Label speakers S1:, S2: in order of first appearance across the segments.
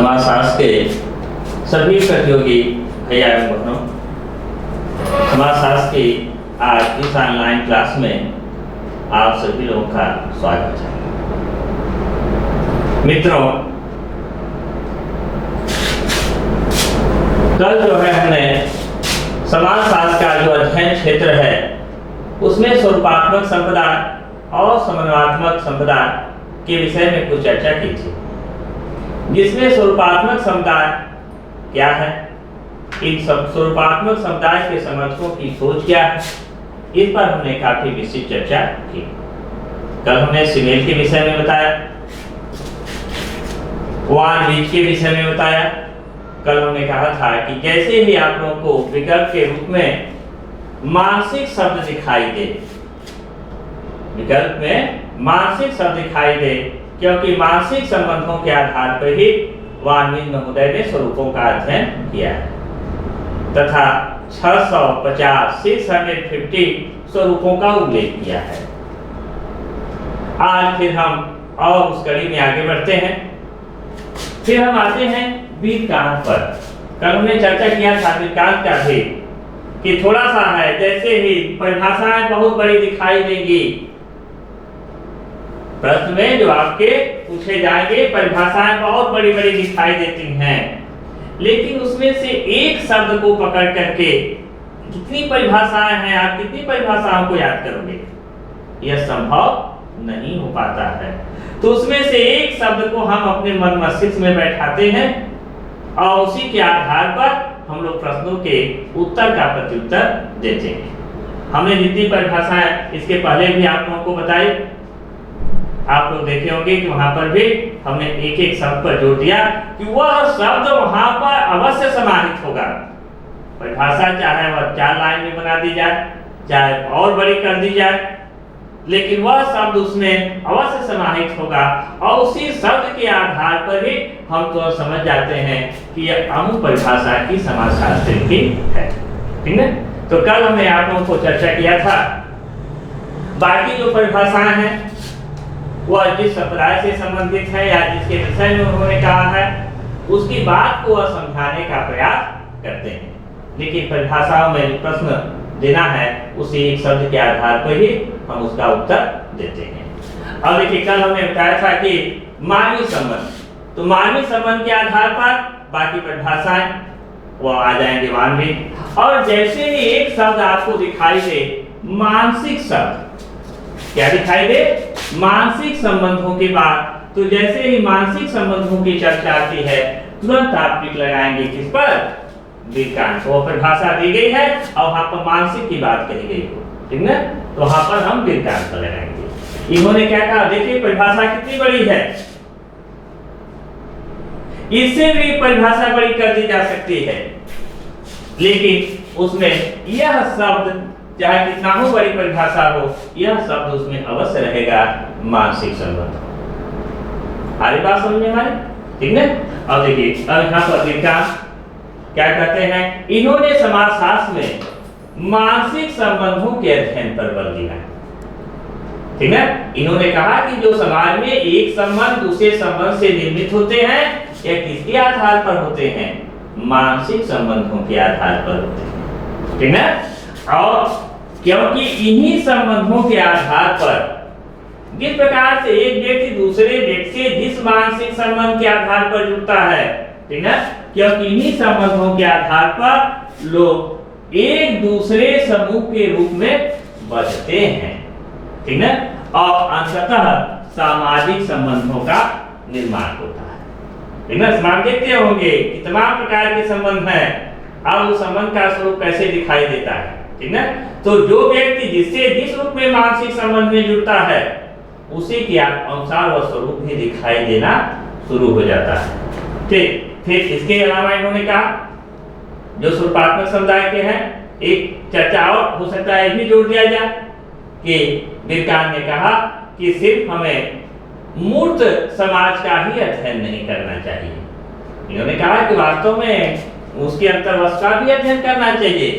S1: समाजशास्त्र के सभी प्रतियोगी भैया एवं बहनों, समाजशास्त्र की आज इस ऑनलाइन क्लास में आप सभी लोगों का स्वागत है। मित्रों, कल जो है हमने समाजशास्त्र का जो अध्ययन क्षेत्र है उसमें स्वरूपात्मक संपदा और समन्वयात्मक संपदा के विषय में कुछ चर्चा की थी, जिसमें स्वरूपात्मक समुदाय क्या है, इन स्वरूपात्मक समुदाय के समर्थकों की सोच क्या है, इस पर हमने काफी विस्तृत चर्चा की। कल हमने सिमेल के विषय में बताया, वान बीज के विषय में बताया। कल हमने कहा था कि जैसे ही आप लोगों को विकल्प के रूप में मानसिक शब्द दिखाई दे, विकल्प में मानसिक शब्द दिखाई दे, क्योंकि मानसिक संबंधों के आधार पर ही वान बीज महोदय ने स्वरूपों का अध्ययन किया है तथा 650 स्वरूपों का उल्लेख किया है। आज फिर हम और उस कड़ी में आगे बढ़ते हैं। फिर हम आते हैं वीरकांत पर। कल हमने चर्चा किया था वीरकांत का भी कि थोड़ा सा है, जैसे ही परिभाषाएं बहुत बड़ी दिखाई देंगी, प्रश्न में जो आपके पूछे जाएंगे परिभाषाएं बहुत बड़ी बड़ी दिखाई देती हैं, लेकिन उसमें से एक शब्द को पकड़ करके कितनी परिभाषाएं हैं, आप कितनी परिभाषाओं को याद करोगे, यह संभव नहीं हो पाता है। तो उसमें से एक शब्द को हम अपने मन मस्तिष्क में बैठाते हैं और उसी के आधार पर हम लोग प्रश्नों के उत्तर का प्रत्युत्तर देते हैं। हमने जितनी परिभाषाएं इसके पहले भी आप लोगों को बताई, आप लोग देखे होंगे कि वहां पर भी हमने एक एक शब्द पर जोर दिया कि वह शब्द वहां पर अवश्य समाहित होगा। परिभाषा चाहे वह 4 लाइन में बना दी जाए, चाहे और बड़ी कर दी जाए, लेकिन वह शब्द उसमें अवश्य समाहित होगा और उसी शब्द के आधार पर ही हम तो समझ जाते हैं कि यह अमुक परिभाषा की समाजशास्त्र की है। ठीक है, तो कल हमने आप लोगों को चर्चा किया था। बाकी जो परिभाषाएं हैं वह जिस संप्रदाय से संबंधित है या जिसके विषय में उन्होंने कहा है उसकी बात को वह समझाने का प्रयास करते हैं, लेकिन परिभाषाओं में जो प्रश्न देना है उसी एक शब्द के आधार पर ही हम उसका उत्तर देते हैं। अब देखिए, कल हमने बताया था कि मानवीय संबंध, तो मानवीय संबंध के आधार पर बाकी परिभाषाएं वो आ जाएंगे वान बीज। और जैसे ही एक शब्द आपको दिखाई दे, मानसिक शब्द क्या दिखाई दे, मानसिक संबंधों के बाद, तो जैसे ही मानसिक संबंधों की चर्चा आती है तुरंत आप टिक लगाएंगे किस पर, वीरकांत। वो परिभाषा दी गई है और वहां पर मानसिक की बात कही गई हो, ठीक है, तो वहां पर हम वीरकांत पर लगाएंगे। इन्होंने क्या कहा, देखिए परिभाषा कितनी बड़ी है, इससे भी परिभाषा बड़ी कर दी जा सकती है, लेकिन उसमें यह शब्द चाहे कितना हो बड़ी परिभाषा हो, यह शब्द उसमें अवश्य रहेगा, मानसिक संबंध। आगे बात समझ में हमारी, ठीक है। अब देखिए, अब यहाँ पर वीरकांत क्या कहते हैं, इन्होंने समाजशास्त्र में मानसिक संबंधों के अध्ययन पर बल दिया। ठीक है, इन्होंने कहा कि जो समाज में एक संबंध दूसरे संबंध से निर्मित होते हैं, यह किसके आधार पर होते हैं, मानसिक संबंधों के आधार पर होते हैं। ठीक है, और क्योंकि इन्हीं संबंधों के आधार पर जिस प्रकार से एक व्यक्ति दूसरे व्यक्ति से जिस मानसिक संबंध के आधार पर जुड़ता है, ठीक है, क्योंकि इन्हीं संबंधों के आधार पर लोग एक दूसरे समूह के रूप में बचते हैं, ठीक है, और अंततः सामाजिक संबंधों का निर्माण होता है। ठीक है, समाज देखते होंगे कि तमाम प्रकार के संबंध हैं और उस संबंध का स्वरूप कैसे दिखाई देता है। ठीक है, तो जो व्यक्ति जिससे जिस रूप में मानसिक संबंध में जुड़ता है उसी के अनुसार वह स्वरूप भी दिखाई देना शुरू हो जाता है। ठीक, फिर इसके अलावा इन्होंने कहा जो स्वरूपात्मक समुदाय के हैं, एक चर्चा और हो सकता है भी जोड़ दिया जाए कि वीरकांत ने कहा कि सिर्फ हमें मूर्त समाज का ही अध्ययन नहीं करना चाहिए। इन्होंने कहा कि वास्तव में उसके अंतर्वश का भी अध्ययन करना चाहिए।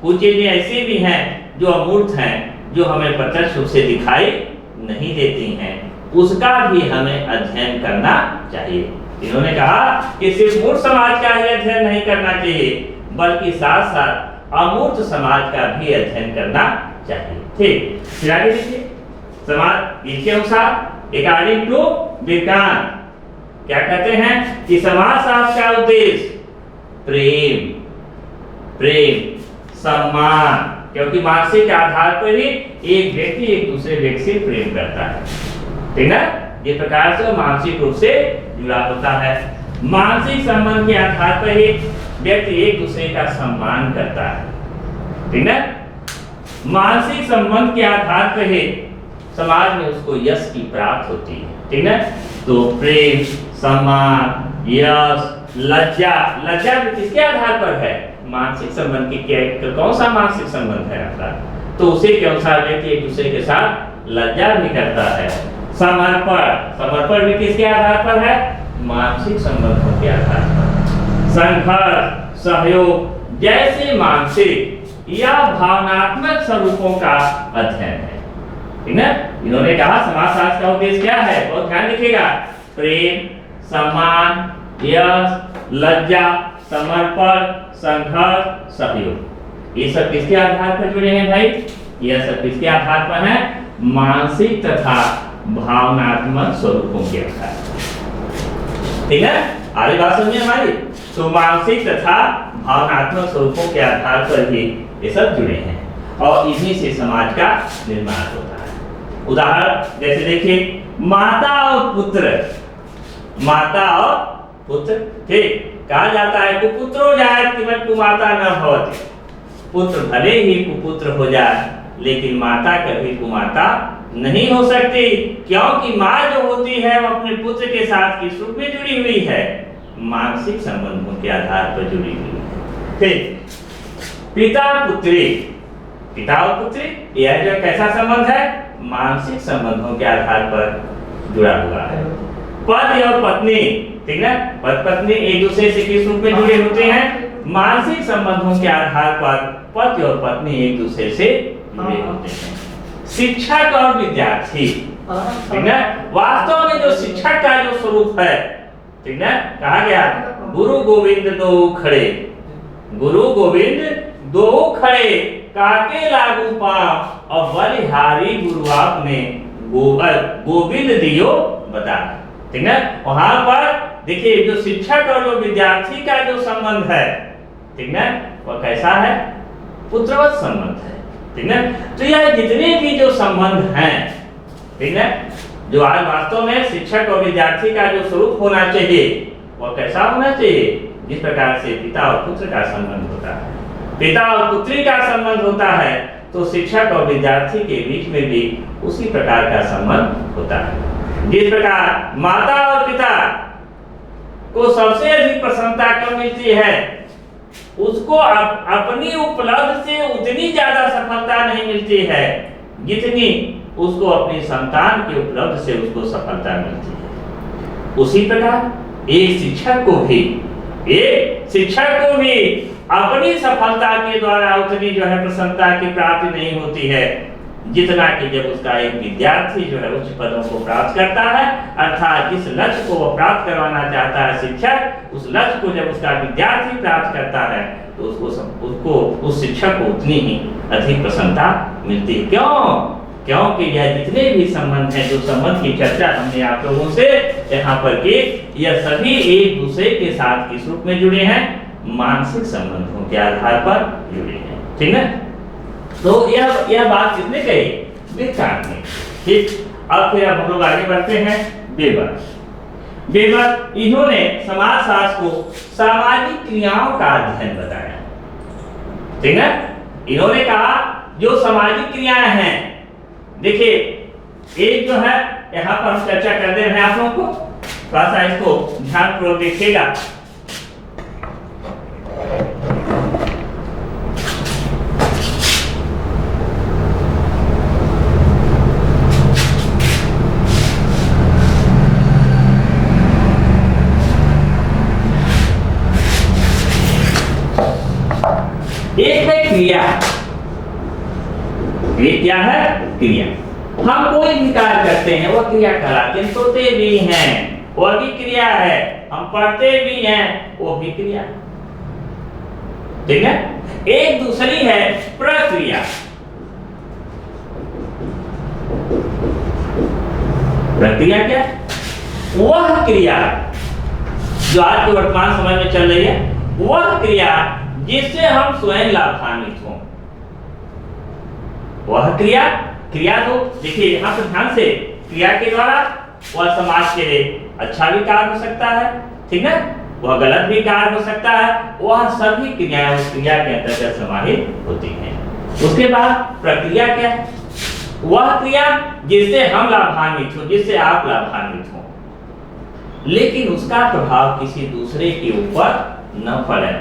S1: कुछ चीजें ऐसी भी हैं जो अमूर्त हैं, जो हमें प्रत्यक्ष रूप से दिखाई नहीं देती हैं, उसका भी हमें अध्ययन करना चाहिए। इन्होंने कहा कि सिर्फ मूर्त समाज का ही अध्ययन नहीं करना चाहिए, बल्कि साथ साथ अमूर्त समाज का भी अध्ययन करना चाहिए। ठीक, फिर आगे देखिए, समाज इसके अनुसार अकॉर्डिंग टू विज्ञान क्या कहते हैं कि समाज शास्त्र का उद्देश्य प्रेम, सम्मान, क्योंकि मानसिक आधार पर ही एक व्यक्ति एक दूसरे व्यक्ति से प्रेम करता है, ठीक ना। इस प्रकार से मानसिक रूप से जुड़ा होता है। मानसिक संबंध के आधार पर ही व्यक्ति एक दूसरे का सम्मान करता है, ठीक ना। मानसिक संबंध के आधार पर ही समाज में उसको यश की प्राप्त होती है, ठीक ना। तो प्रेम, सम्मान, यश, लज्जा, लज्जा भी किसके आधार पर है? मानसिक संबंध की क्या, कौन सा मानसिक संबंध है आपका? तो उसी के अनुसार व्यक्ति एक दूसरे के साथ लज्जा भी करता है। समर्पण भी किसके आधार पर है? मानसिक संबंधों के आधार पर। संघर्ष, सहयोग जैसे मानसिक या भावनात्मक स्वरूपों का अध्ययन है, ठीक ना। इन्होंने कहा समाज शास्त्र का उद्देश्य क्या है, बहुत ध्यान रखिएगा। प्रेम, सम्मान, यश, लज्जा, समर्पण, संघर्ष, सहयोग, ये सब किसके आधार पर जुड़े हैं भाई? यह सब किसके आधार पर है? मानसिक तथा भावनात्मक स्वरूपों के आधार पर, ठीक है। आगे बात समझिए हमारी। तो मानसिक तथा भावनात्मक स्वरूपों के आधार पर ही ये सब जुड़े हैं और इन्हीं से समाज का निर्माण होता है। उदाहरण जैसे देखिए, माता और पुत्र, माता और पुत्र, ठीक। कहा जाता है कुपुत्रो जायत किमत कुमाता न भवति, पुत्र भले ही कुपुत्र हो जाए लेकिन माता कभी कुमाता नहीं हो सकती, क्योंकि माँ जो होती है वो अपने पुत्र के साथ किस रूप में जुड़ी हुई है? मानसिक संबंधों के आधार पर जुड़ी हुई है, ठीक। पिता पुत्री, पिता और पुत्री, यह जो कैसा संबंध है? मानसिक संबंधों के आधार पर जुड़ा हुआ है। पति और पत्नी, ठीक है, पति पत्नी एक दूसरे से किस रूप में जुड़े होते हैं? मानसिक संबंधों के आधार पर पति और पत्नी एक दूसरे से जुड़े होते हैं। शिक्षक और विद्यार्थी, ठीक है, वास्तव में जो शिक्षक का जो स्वरूप है, ठीक है, कहा गया गुरु गोविंद दो खड़े, गुरु गोविंद दो खड़े, काके लागू पांव और बलिहारी गुरु आपने गोविंद दियो बता, ठीक है। वहां पर देखिए जो शिक्षक और जो विद्यार्थी का जो संबंध है, ठीक है, वह कैसा है? पुत्रवत संबंध है, ठीक है। तो यह जितने भी जो संबंध हैं, ठीक है, जो आज वास्तव में शिक्षक और विद्यार्थी का जो स्वरूप होना चाहिए वह कैसा होना चाहिए? जिस प्रकार से पिता और पुत्र का संबंध होता है, पिता और पुत्री का संबंध होता है, तो शिक्षक और विद्यार्थी के बीच में भी उसी प्रकार का संबंध होता है। जिस प्रकार माता और पिता को सबसे अधिक प्रसन्नता कब मिलती है? उसको अपनी उपलब्धि से उतनी ज्यादा सफलता नहीं मिलती है जितनी उसको अपनी संतान की उपलब्धि से उसको सफलता मिलती है। उसी प्रकार एक शिक्षक को भी अपनी सफलता के द्वारा उतनी जो है प्रसन्नता की प्राप्ति नहीं होती है जितना कि जब उसका एक विद्यार्थी जो है उच्च पदों को प्राप्त करता है, अर्थात जिस लक्ष्य को वो प्राप्त करवाना चाहता है शिक्षक, उस लक्ष्य को जब उसका विद्यार्थी प्राप्त करता है तो उसको उस शिक्षक को उतनी ही अधिक प्रसन्नता मिलती है। क्योंकि यह जितने भी संबंध हैं, जो संबंध की चर्चा हमने आप लोगों से यहाँ पर की, यह सभी एक दूसरे के साथ किस रूप में जुड़े हैं? मानसिक संबंधों के आधार पर जुड़े हैं, ठीक है। तो यह बात किसने कही? विकास ने, ठीक। अब फिर हम लोग आगे बढ़ते हैं। वेबर इन्होंने समाज शास्त्र को सामाजिक क्रियाओं का अध्ययन बताया, ठीक है। इन्होंने कहा जो सामाजिक क्रियाएं हैं, देखिए एक जो है यहाँ पर हम चर्चा कर दे रहे हैं आप लोगों को, थोड़ा सा इसको ध्यानपूर्वक देखिएगा। एक है क्रिया, ये क्या है? क्रिया। हम कोई भी कार्य करते हैं वह क्रिया कहलाती है। सोते भी हैं वह भी क्रिया है, हम पढ़ते भी हैं, वो भी क्रिया है। ठीक है। एक दूसरी है प्रक्रिया। प्रक्रिया क्या? वह क्रिया जो आज के वर्तमान समय में चल रही है, वह क्रिया जिससे हम स्वयं लाभान्वित हों। वह क्रिया तो देखिए यहां पर ध्यान से, क्रिया के द्वारा वह समाज के लिए अच्छा भी कार्य हो सकता है, ठीक है, वह गलत भी कार्य हो सकता है, वह सभी क्रियाएं उस क्रिया के अंतर्गत समाहित होती हैं। उसके बाद प्रक्रिया क्या है? वह क्रिया जिससे हम लाभान्वित हो, जिससे आप लाभान्वित हो, लेकिन उसका प्रभाव किसी दूसरे के ऊपर न पड़े।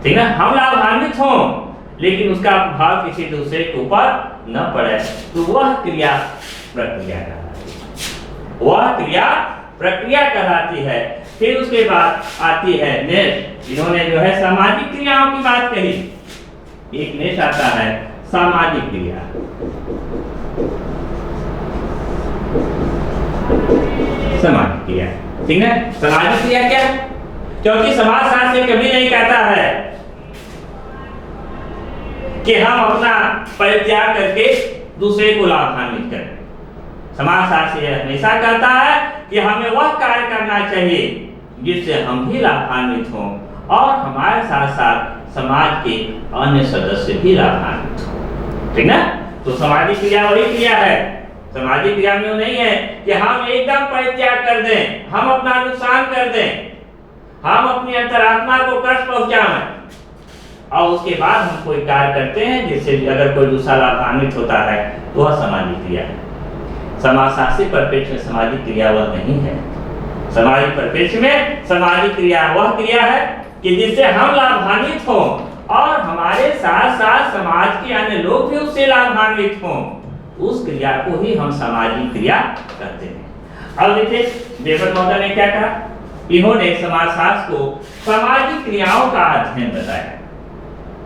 S1: ठीक है, हम लाभान्वित हो लेकिन उसका प्रभाव किसी दूसरे के ऊपर न पड़े, तो वह क्रिया प्रक्रिया कहलाती है। वह क्रिया प्रक्रिया कहलाती है। फिर उसके बाद आती है नेक्स्ट, इन्होंने जो है सामाजिक क्रियाओं की बात कही। एक नेक्स्ट आता है सामाजिक क्रिया। सामाजिक क्रिया, ठीक है। सामाजिक क्रिया क्या है? क्योंकि समाजशास्त्र कभी नहीं कहता है कि हम अपना परित्याग करके दूसरे को लाभान्वित करें। समाजशास्त्र हमेशा कहता है कि हमें वह कार्य करना चाहिए जिससे हम भी लाभान्वित हों और हमारे साथ साथ समाज के अन्य सदस्य भी लाभान्वित हों। ठीक ना? तो सामाजिक क्रिया वही क्रिया है। सामाजिक क्रिया में नहीं है कि हम एकदम परित्याग कर दें, हम अपना नुकसान कर दें, हम अपनी अंतरात्मा को कष्ट पहुंचाएं और उसके बाद हम कोई कार्य करते हैं जिससे अगर कोई दूसरा लाभान्वित होता है तो वह सामाजिक क्रिया है। समाजशास्त्री परिप्रेक्ष्य में सामाजिक क्रिया वह नहीं है। सामाजिक परिप्रेक्ष्य में सामाजिक क्रिया वह क्रिया है कि जिससे हम लाभान्वित हों और हमारे साथ साथ समाज के अन्य लोग भी उससे लाभान्वित हों, उस क्रिया को ही हम सामाजिक क्रिया कहते हैं। अब देखिए वेबर महोदय ने क्या कहा, इन्होंने समाजशास्त्र को सामाजिक क्रियाओं का अध्ययन बताया।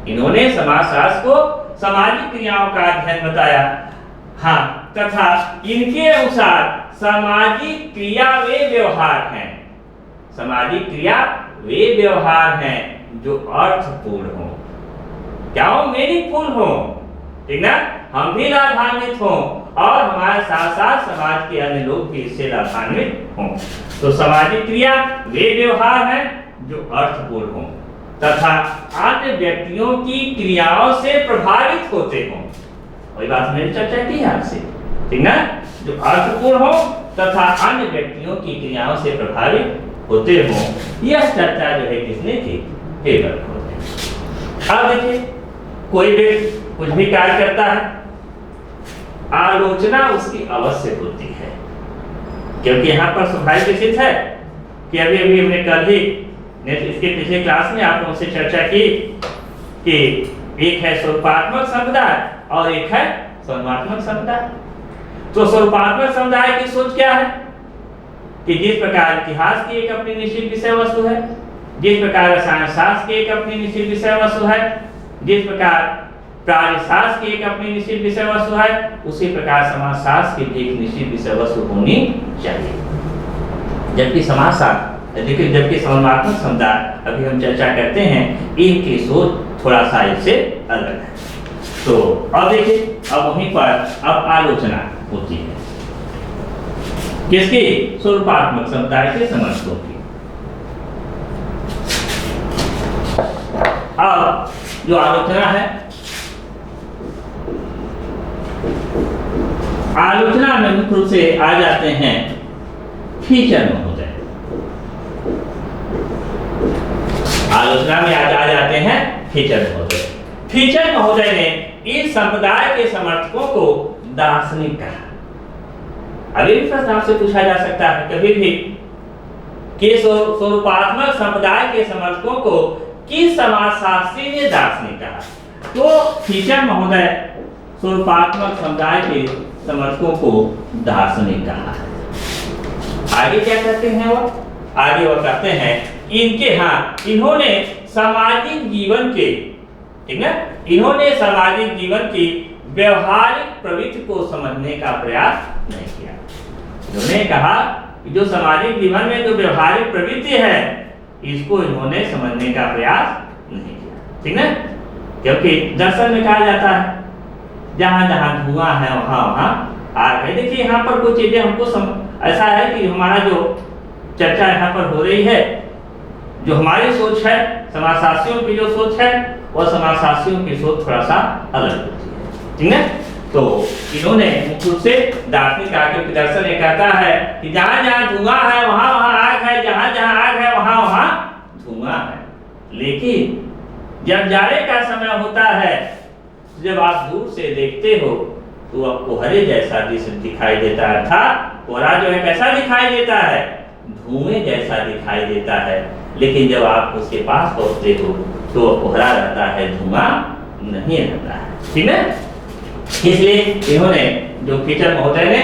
S1: इन्होंने समाजशास्त्र को सामाजिक क्रियाओं का अध्ययन बताया। हाँ, तथा इनके अनुसार सामाजिक क्रिया वे व्यवहार हैं, सामाजिक क्रिया वे व्यवहार हैं जो अर्थपूर्ण हो, क्या हो, मीनिंगफुल हो, ठीक ना, हम भी लाभान्वित हों और हमारे साथ साथ समाज के अन्य लोग भी इससे लाभान्वित हों। तो सामाजिक क्रिया वे व्यवहार हैं जो अर्थपूर्ण हो तथा अन्य व्यक्तियों की क्रियाओं से प्रभावित होते हों। वही बात मैंने चर्चा की है आपसे, ठीक ना, जो अर्थपूर्ण हो तथा अन्य व्यक्तियों की क्रियाओं से प्रभावित होते हों। यह चर्चा जो है किसने की? वेबर ने। अब देखिए कोई व्यक्ति कुछ भी कार्य करता है, आलोचना उसकी अवश्य होती है, क्योंकि यहाँ पर स्वाभाविक निश्चित है कि अभी हमने कल ही इसके पिछले क्लास में आप लोगों से चर्चा की कि एक है स्वरूपात्मक समुदाय और एक है सर्वनात्मक समुदाय। तो स्वरूपात्मक समुदाय की सोच क्या है कि जिस प्रकार इतिहास की एक अपनी निश्चित विषय वस्तु है, जिस प्रकार रसायन शास्त्र की एक अपनी निश्चित विषय वस्तु है, जिस प्रकार प्राणिशास्त्र की एक अपनी निश्चित विषय वस्तु है, उसी प्रकार समाजशास्त्र की भी एक निश्चित विषय वस्तु होनी चाहिए। जबकि समाजशास्त्र जबकि सर्वनात्मक समुदाय अभी हम चर्चा करते हैं, इनकी सोच थोड़ा सा इससे अलग है। तो अब देखिए, अब वहीं पर अब आलोचना होती है किसकी? स्वरूपात्मक समुदाय के समर्थकों की। अब जो आलोचना है, आलोचना में मुख्य रूप से आ जाते हैं फीचर महोदय। आलोचना में आ जाते हैं फीचर महोदय। फीचर महोदय ने इस संप्रदाय के समर्थकों को दार्शनिक कहा। अभी भी प्रश्न आपसे पूछा जा सकता है कभी भी कि स्वरूपात्मक संप्रदाय के समर्थकों को किस समाजशास्त्री ने दार्शनिक कहा? तो फीचर महोदय स्वरूपात्मक समुदाय के समर्थकों को दार्शनिक कहा है। आगे क्या कहते हैं वो? आगे वो कहते हैं इनके इन्होंने सामाजिक जीवन के, ठीक है, इन्होंने सामाजिक जीवन की व्यवहारिक प्रवृत्ति को समझने का प्रयास नहीं किया। उन्होंने कहा कि जो सामाजिक जीवन में जो व्यवहारिक प्रवृत्ति है इसको इन्होंने समझने का प्रयास नहीं किया, ठीक ना। क्योंकि दर्शन में कहा जाता है जहां जहां धुआं है वहां वहां आग है। देखिए यहाँ पर कुछ चीजें हमको ऐसा है कि हमारा जो चर्चा यहाँ पर हो रही है, जो हमारी सोच है, समाजशास्त्रियों की जो सोच है वह समाजशास्त्रियों की सोच थोड़ा सा अलग होती है, ठीक है। तो इन्होंने मुख्य रूप से दार्शनिक आर्य के दर्शन ये कहता है कि जहां जहां धुआं है वहां वहां आग है, जहां जहां आग है वहां वहां धुआं है। लेकिन जब जाड़े का समय होता है, जब आप दूर से देखते हो तो आपको हरे जैसा दिखाई देता है, अर्थात कोहरा जो है कैसा दिखाई देता है, धुएं जैसा दिखाई देता है। लेकिन जब आप उसके पास पहुंचते हो तो कोहरा रहता है, धुआं नहीं रहता है, ठीक है। इसलिए इन्होंने जो कीचक महोदय ने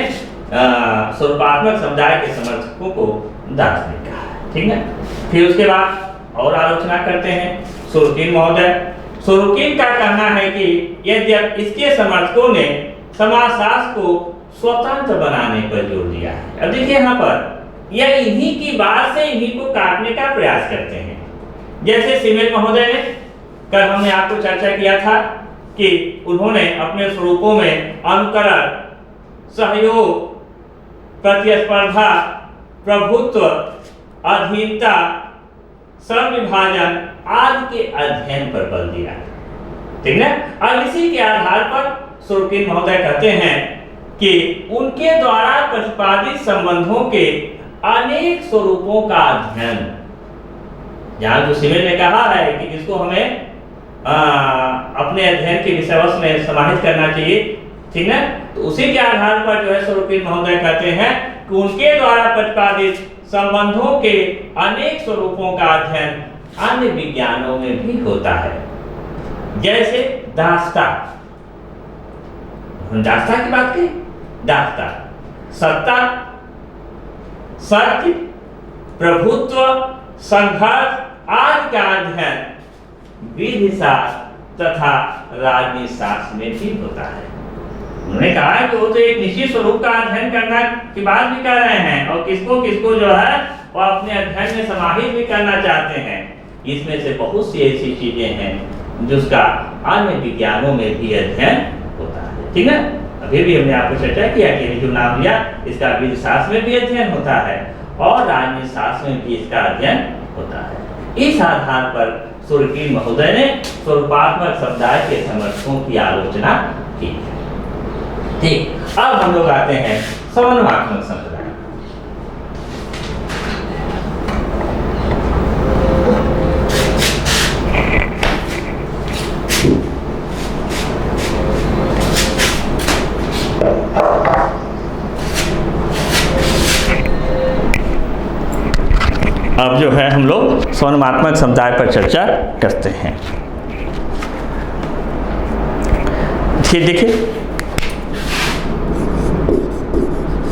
S1: स्वरूपात्मक समुदाय के समर्थकों को दार्शनिक कहा, ठीक है। फिर उसके बाद और आलोचना करते हैं सोरोकिन महोदय। सोरोकिन का कहना है कि यद्यपि इसके समर्थकों ने समाजशास्त्र को स्वतंत्र बनाने पर जोर दिया है। अब देखिए यहाँ पर यह इन्हीं की बात से इन्हीं को काटने का प्रयास करते हैं। जैसे सिमेल महोदय ने, कल हमने आपको चर्चा किया था कि उन्होंने अपने स्वरूपों में अनुकरण, सहयोग, प्रतिस्पर्धा, प्रभुत्व, अधीनता, श्रम विभाजन आदि के अध्ययन पर बल दिया, ठीक है। और इसी के आधार पर सोरोकिन महोदय कहते हैं कि उनके द्वारा प्रतिपादित संबंधों के अनेक स्वरूपों का अध्ययन, जहां जो सिमेल ने कहा है कि इसको हमें अपने अध्ययन के विषय वस्तु में समाहित करना चाहिए, ठीक है। तो उसी के आधार पर जो है सोरोकिन महोदय कहते हैं कि उनके द्वारा प्रतिपादित संबंधों के अनेक स्वरूपों का अध्ययन अन्य विज्ञानों में भी होता है। जैसे दास्ता की बात की, दास्ता, सत्ता, सत्य, प्रभुत्व, संघर्ष आदि का अध्ययन विधि शास्त्र तथा राजनीति शास्त्र में भी होता है। उन्होंने कहा कि वो तो एक निश्चित स्वरूप का अध्ययन करना की बात भी कर रहे हैं और किसको किसको जो है वो अपने अध्ययन में समाहित भी करना चाहते हैं। इसमें से बहुत सी ऐसी चीजें हैं जिसका अन्य विज्ञानों में भी अध्ययन होता है, ठीक है। अभी भी हमने आपको चर्चा किया कि जो नाम लिया इसका विधि शास्त्र में भी अध्ययन होता है और राजनीति शास्त्र में भी इसका अध्ययन होता है। इस आधार पर सोरोकिन महोदय ने स्वरूपात्मक समुदाय के समर्थकों की आलोचना की। ठीक, अब हम लोग आते हैं समन्वयात्मक समुदाय। अब जो है हम लोग समन्वयात्मक समुदाय पर चर्चा करते हैं। ठीक, देखिए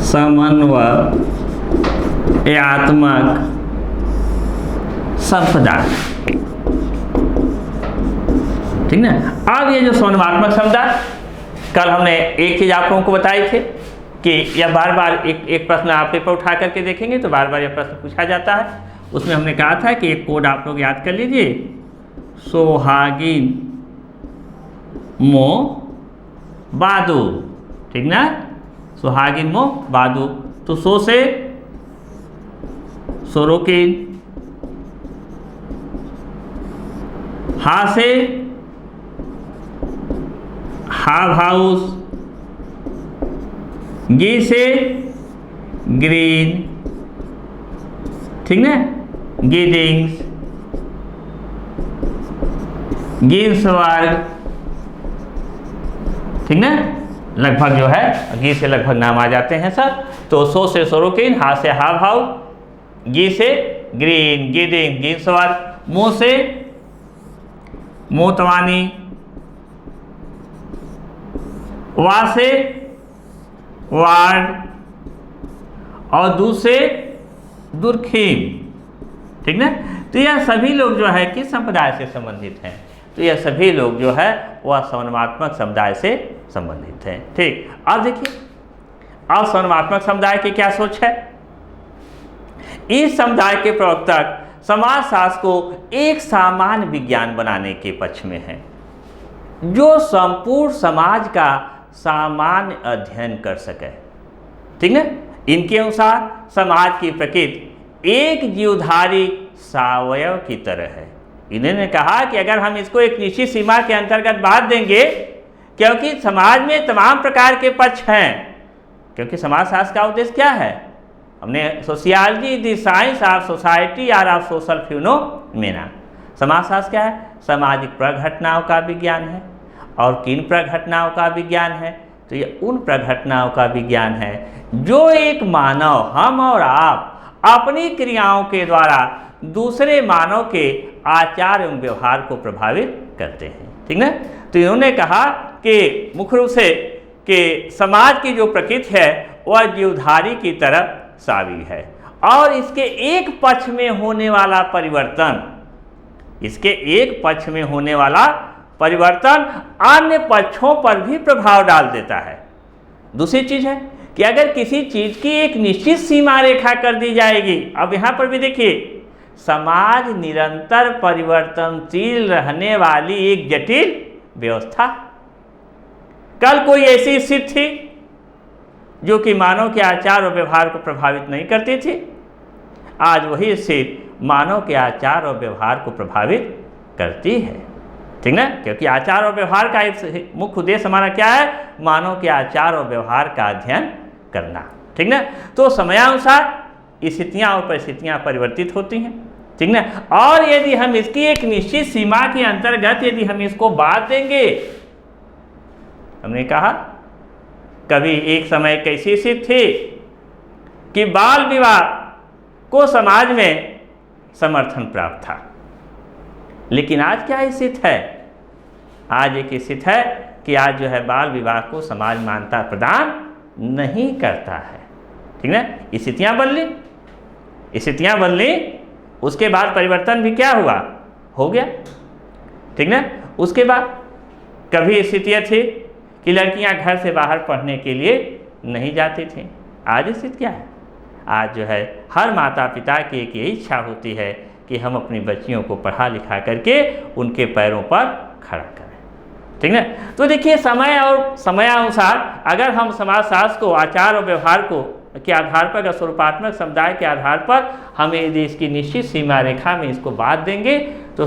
S1: समन्वयात्मक संप्रदाय, ठीक ना। अब ये जो समन्वयात्मक समुदाय, कल हमने एक चीज आप लोगों को बताई थी कि यह बार बार एक प्रश्न आप पेपर उठा करके देखेंगे तो बार बार यह प्रश्न पूछा जाता है। उसमें हमने कहा था कि एक कोड आप लोग याद कर लीजिए, सोहागिन मो बादू, ठीक ना। सोहागिन मो बादू, तो सो से सोरोकिन, हा से हाव हाउस, गी से ग्रीन, ठीक ना, गिडिंग्स, गिन्सवर्ग, ठीक ना। लगभग जो है गी से लगभग नाम आ जाते हैं सर। तो सो से सोरोकिन, हा से हाव हाउ, गी से ग्रीन, गिडिंग, गिन्सवर्ग, मो से मोतवानी, वा से वार्ड और दू से दुर्खीम, ठीक ना। तो यह सभी लोग जो है किस संप्रदाय से संबंधित हैं, तो यह सभी लोग जो है वह समन्वयात्मक समुदाय से संबंधित हैं। ठीक, अब देखिए अब समन्वयात्मक समुदाय की क्या सोच है। इस समुदाय के प्रवक्ता समाजशास्त्र को एक सामान्य विज्ञान बनाने के पक्ष में है, जो संपूर्ण समाज का सामान्य अध्ययन कर सके। ठीक है, इनके अनुसार समाज की प्रकृति एक जीवधारी सावयव की तरह है। इन्होंने कहा कि अगर हम इसको एक निश्चित सीमा के अंतर्गत बांध देंगे, क्योंकि समाज में तमाम प्रकार के पक्ष हैं, क्योंकि समाजशास्त्र का उद्देश्य क्या है, हमने sociology the science of society और ऑफ सोशल फिनोमेना। समाजशास्त्र क्या है, सामाजिक प्रघटनाओं का विज्ञान है। और किन प्रघटनाओं का विज्ञान है, तो ये उन प्रघटनाओं का विज्ञान है जो एक मानव, हम और आप, अपनी क्रियाओं के द्वारा दूसरे मानव के आचार एवं व्यवहार को प्रभावित करते हैं। ठीक है, तो इन्होंने कहा कि मुख्य रूप से कि समाज की जो प्रकृति है वह जीवधारी की तरह सावी है, और इसके एक पक्ष में होने वाला परिवर्तन, इसके एक पक्ष में होने वाला परिवर्तन अन्य पक्षों पर भी प्रभाव डाल देता है। दूसरी चीज है कि अगर किसी चीज की एक निश्चित सीमा रेखा कर दी जाएगी, अब यहाँ पर भी देखिए, समाज निरंतर परिवर्तनशील रहने वाली एक जटिल व्यवस्था। कल कोई ऐसी स्थिति थी जो कि मानव के आचार और व्यवहार को प्रभावित नहीं करती थी, आज वही स्थिति मानव के आचार और व्यवहार को प्रभावित करती है। ठीक ना, क्योंकि आचार और व्यवहार का एक मुख्य उद्देश्य हमारा क्या है, मानव के आचार और व्यवहार का अध्ययन करना। ठीक ना, तो समयानुसार स्थितियाँ और परिस्थितियाँ परिवर्तित होती हैं। ठीक ना, और यदि हम इसकी एक निश्चित सीमा के अंतर्गत यदि हम इसको बांध देंगे, हमने कहा कभी एक समय कैसी स्थिति थी कि बाल विवाह को समाज में समर्थन प्राप्त था, लेकिन आज क्या स्थिति है, आज एक स्थिति है कि आज जो है बाल विवाह को समाज मान्यता प्रदान नहीं करता है। ठीक है, स्थितियाँ बदली, उसके बाद परिवर्तन भी क्या हुआ, हो गया। ठीक ना, उसके बाद कभी स्थितियाँ थी कि लड़कियां घर से बाहर पढ़ने के लिए नहीं जाती थीं, आज स्थिति क्या है, आज जो है हर माता पिता की एक यही इच्छा होती है कि हम अपनी बच्चियों को पढ़ा लिखा करके उनके पैरों पर खड़ा करें। ठीक है, तो देखिए समय और समयानुसार अगर हम समाजशास्त्र को आचार और व्यवहार को के आधार पर, अगर स्वरूपात्मक समुदाय के आधार पर हमें यदि इसकी निश्चित सीमा रेखा में इसको बांध देंगे, तो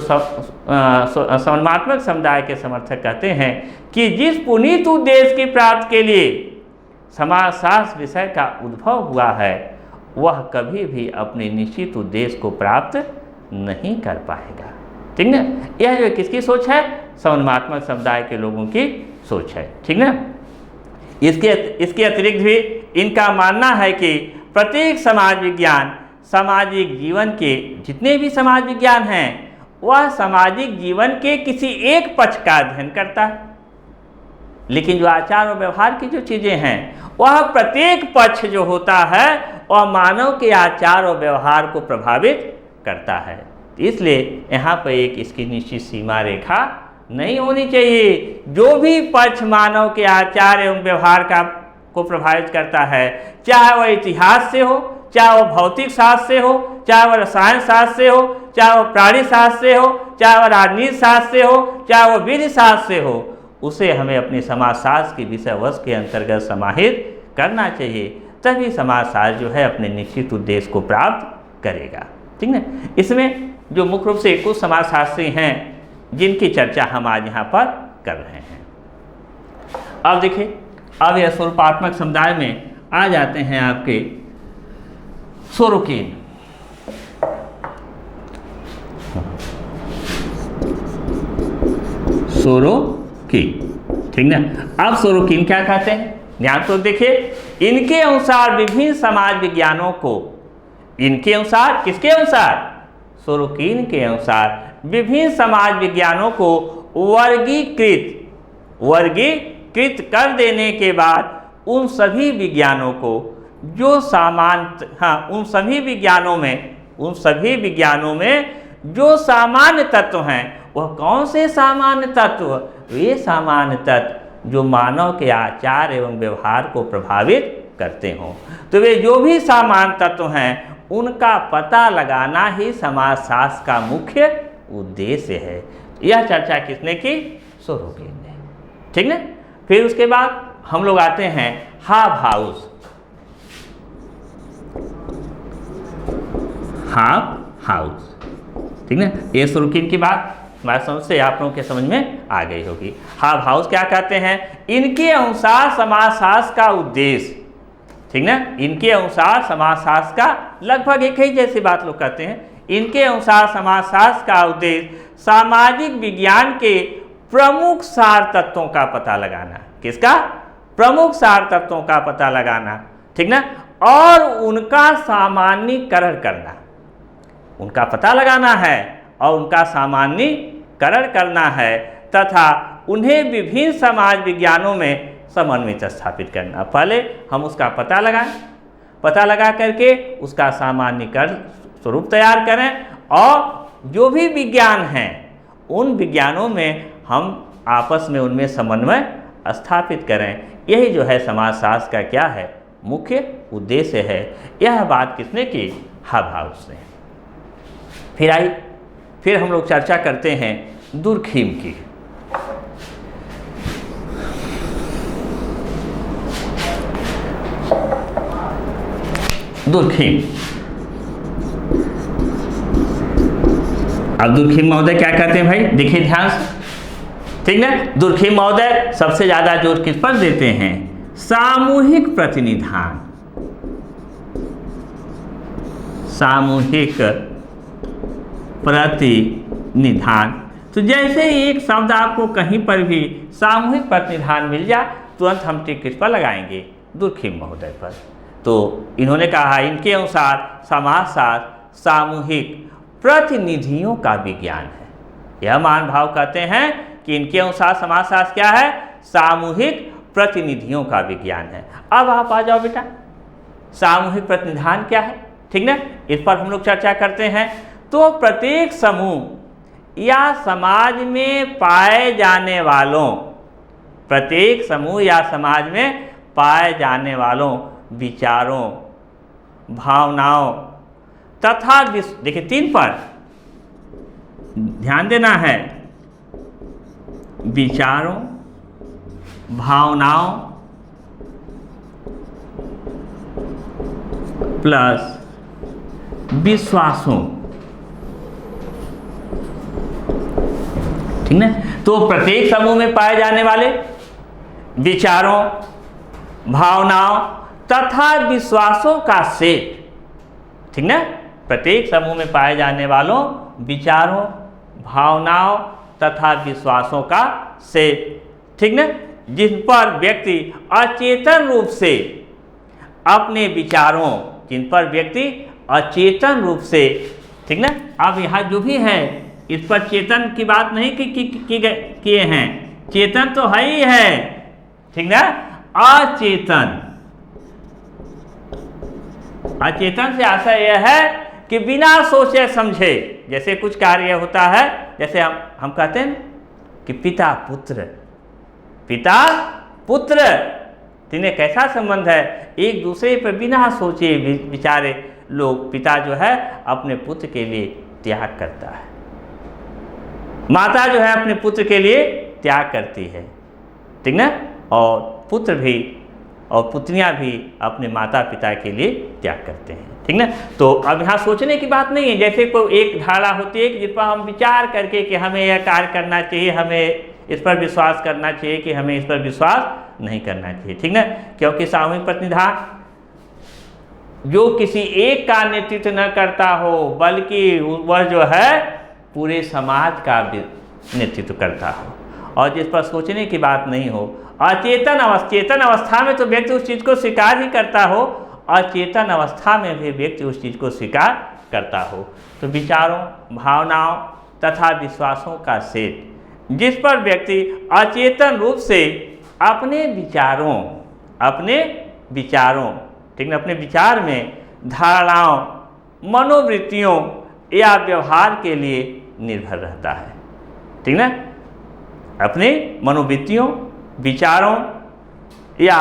S1: समन्वात्मक समुदाय के समर्थक कहते हैं कि जिस पुनीत उद्देश्य की प्राप्ति के लिए समाजशास्त्र विषय का उद्भव हुआ है, वह कभी भी अपने निश्चित उद्देश्य को प्राप्त नहीं कर पाएगा। ठीक ना, यह जो किसकी सोच है, समन्वात्मक समुदाय के लोगों की सोच है। ठीक ना, इसके अतिरिक्त भी इनका मानना है कि प्रत्येक समाज विज्ञान सामाजिक जीवन के, जितने भी समाज विज्ञान हैं, वह सामाजिक जीवन के किसी एक पक्ष का अध्ययन करता है, लेकिन जो आचार और व्यवहार की जो चीज़ें हैं, वह प्रत्येक पक्ष जो होता है वह मानव के आचार और व्यवहार को प्रभावित करता है। इसलिए यहाँ पर एक इसकी निश्चित सीमा रेखा नहीं होनी चाहिए। जो भी पक्ष मानव के आचार एवं व्यवहार को प्रभावित करता है, चाहे वह इतिहास से हो, चाहे वह भौतिक शास्त्र से हो, चाहे वह रसायन शास्त्र से हो, चाहे वह प्राणी शास्त्र से हो, चाहे वह राजनीति शास्त्र से हो, चाहे वह विधि शास्त्र से हो, उसे हमें अपने समाजशास्त्र की विषय वस्तु के अंतर्गत समाहित करना चाहिए, तभी समाजशास्त्र जो है अपने निश्चित उद्देश्य को प्राप्त करेगा। ठीक है, इसमें जो मुख्य रूप से कुछ समाजशास्त्री हैं जिनकी चर्चा हम आज यहाँ पर कर रहे हैं। अब देखिए, अब यह स्वरूपात्मक समुदाय में आ जाते हैं आपके सोरोकिन। ठीक ना, अब सोरोकिन क्या कहते हैं, ध्यान तो देखिए, इनके अनुसार विभिन्न समाज विज्ञानों को, इनके अनुसार, किसके अनुसार, सोरोकिन के अनुसार विभिन्न समाज विज्ञानों को वर्गीकृत कर देने के बाद उन सभी विज्ञानों को जो उन सभी विज्ञानों में जो सामान्य तत्व हैं, वह कौन से सामान्य तत्व, वे सामान्य तत्व जो मानव के आचार एवं व्यवहार को प्रभावित करते हों। तो वे जो भी सामान्य तत्व हैं उनका पता लगाना ही समाजशास्त्र का मुख्य उद्देश्य है। यह चर्चा किसने की? सोरोकिन ने। ठीक ना। फिर उसके बाद हम लोग आते हैं हाबहाउस। हाबहाउस, ठीक ना। ये सोरोकिन की बात हमारे समझ से आप लोगों के समझ में आ गई होगी। हाबहाउस क्या कहते हैं? इनके अनुसार समाजशास्त्र का उद्देश्य, ठीक ना, इनके अनुसार समाजशास्त्र का लगभग एक ही जैसी बात लोग कहते हैं। इनके अनुसार समाजशास्त्र का उद्देश्य सामाजिक विज्ञान के प्रमुख सार तत्वों का पता लगाना। किसका? प्रमुख सार तत्वों का पता लगाना, ठीक ना, और उनका सामान्यीकरण करना। उनका पता लगाना है और उनका सामान्यीकरण करना है तथा उन्हें विभिन्न समाज विज्ञानों में समन्वित स्थापित करना। पहले हम उसका पता लगाएं, पता लगा करके उसका सामान्यीकरण स्वरूप तैयार करें और जो भी विज्ञान हैं उन विज्ञानों में हम आपस में उनमें समन्वय स्थापित करें। यही जो है समाजशास्त्र का क्या है? मुख्य उद्देश्य है। यह बात किसने की? हाबहाउस ने। फिर हम लोग चर्चा करते हैं दुर्खिम की। दुर्खिम, अब दुर्खिम महोदय क्या कहते हैं भाई? देखिए ध्यान से, ठीक ना। दुर्खिम महोदय सबसे ज्यादा जोर किस पर देते हैं? सामूहिक प्रतिनिधान। सामूहिक प्रतिनिधान। तो जैसे एक शब्द आपको कहीं पर भी सामूहिक प्रतिनिधान मिल जाए तुरंत हम टिक किस पर लगाएंगे? दुर्खिम महोदय पर। तो इन्होंने कहा इनके अनुसार समाजशास्त्र सामूहिक प्रतिनिधियों का विज्ञान है। यह मान भाव कहते हैं कि इनके अनुसार समाजशास्त्र क्या है? सामूहिक प्रतिनिधियों का विज्ञान है। अब आप आ जाओ बेटा, सामूहिक प्रतिनिधान क्या है? ठीक ना, इस पर हम लोग चर्चा करते हैं। तो प्रत्येक समूह या समाज में पाए जाने वालों, प्रत्येक समूह या समाज में पाए जाने वालों विचारों, भावनाओं तथा देखिए 3 पर ध्यान देना है। विचारों, भावनाओं प्लस विश्वासों, ठीक ना। तो प्रत्येक समूह में पाए जाने वाले विचारों, भावनाओं तथा विश्वासों का सेट, ठीक ना। प्रत्येक समूह में पाए जाने वालों विचारों, भावनाओं तथा विश्वासों का सेट, ठीक ना, जिन पर व्यक्ति अचेतन रूप से अपने विचारों, जिन पर व्यक्ति अचेतन रूप से, ठीक ना। अब यहाँ जो भी है इस पर चेतन की बात नहीं किए हैं, चेतन तो है ही है, ठीक ना। अचेतन, अचेतन से आशय यह है कि बिना सोचे समझे जैसे कुछ कार्य होता है, जैसे हम कहते हैं कि पिता पुत्र, पिता पुत्र, तिन्हें कैसा संबंध है? एक दूसरे पर बिना सोचे विचारे लोग, पिता जो है अपने पुत्र के लिए त्याग करता है, माता जो है अपने पुत्र के लिए त्याग करती है, ठीक ना। और पुत्र भी और पुत्रियां भी अपने माता पिता के लिए त्याग करते हैं, ठीक ना। तो अब यहाँ सोचने की बात नहीं है, जैसे कोई एक धारणा होती है कि जिस पर हम विचार करके कि हमें यह कार्य करना चाहिए, हमें इस पर विश्वास करना चाहिए कि हमें इस पर विश्वास नहीं करना चाहिए, ठीक ना। क्योंकि सामूहिक प्रतिनिधान जो किसी एक का नेतृत्व न करता हो बल्कि वह जो है पूरे समाज का नेतृत्व करता हो, और जिस पर सोचने की बात नहीं हो। चेतन अवस्था में तो व्यक्ति उस चीज़ को स्वीकार ही करता हो, अचेतन अवस्था में भी व्यक्ति उस चीज़ को स्वीकार करता हो। तो विचारों, भावनाओं तथा विश्वासों का सेट जिस पर व्यक्ति अचेतन रूप से अपने विचारों, ठीक ना, अपने विचार में धारणाओं, मनोवृत्तियों या व्यवहार के लिए निर्भर रहता है, ठीक ना। अपने मनोवृत्तियों, विचारों या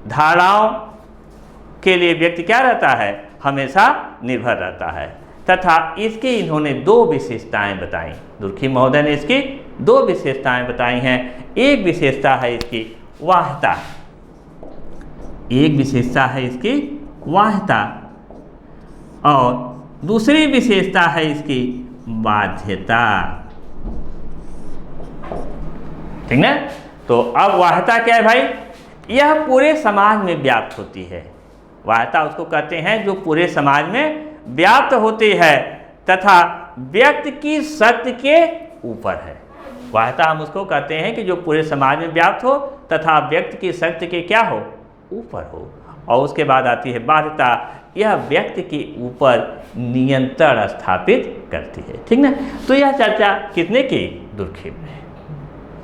S1: धारणाओं के लिए व्यक्ति क्या रहता है? हमेशा निर्भर रहता है। तथा इसकी इन्होंने दो विशेषताएं बताई, दुर्खी महोदय ने इसकी दो विशेषताएं बताई हैं। एक विशेषता है इसकी वाह्यता, एक विशेषता है इसकी वाह्यता, और दूसरी विशेषता है इसकी बाध्यता। ठीक ना। तो अब वाह्यता क्या है भाई? यह पूरे समाज में व्याप्त होती है। वाह्यता उसको कहते हैं जो पूरे समाज में व्याप्त होती है तथा व्यक्ति की शक्ति के ऊपर है। वाह्यता हम उसको कहते हैं कि जो पूरे समाज में व्याप्त हो तथा व्यक्ति की शक्ति के क्या हो? ऊपर हो। और उसके बाद आती है बाध्यता, यह व्यक्ति के ऊपर नियंत्रण स्थापित करती है। ठीक ना। तो यह चर्चा कितने की? दुर्खिम में।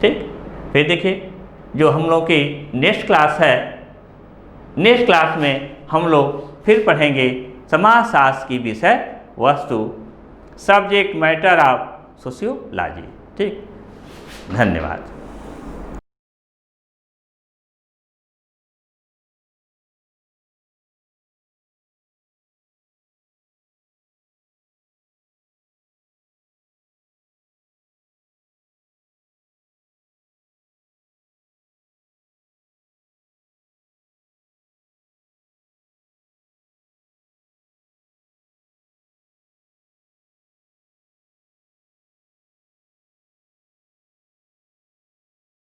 S1: ठीक, फिर देखिए जो हम लोग की नेक्स्ट क्लास है, नेक्स्ट क्लास में हम लोग फिर पढ़ेंगे समाजशास्त्र की विषय वस्तु, सब्जेक्ट मैटर ऑफ सोशियोलॉजी। ठीक, धन्यवाद।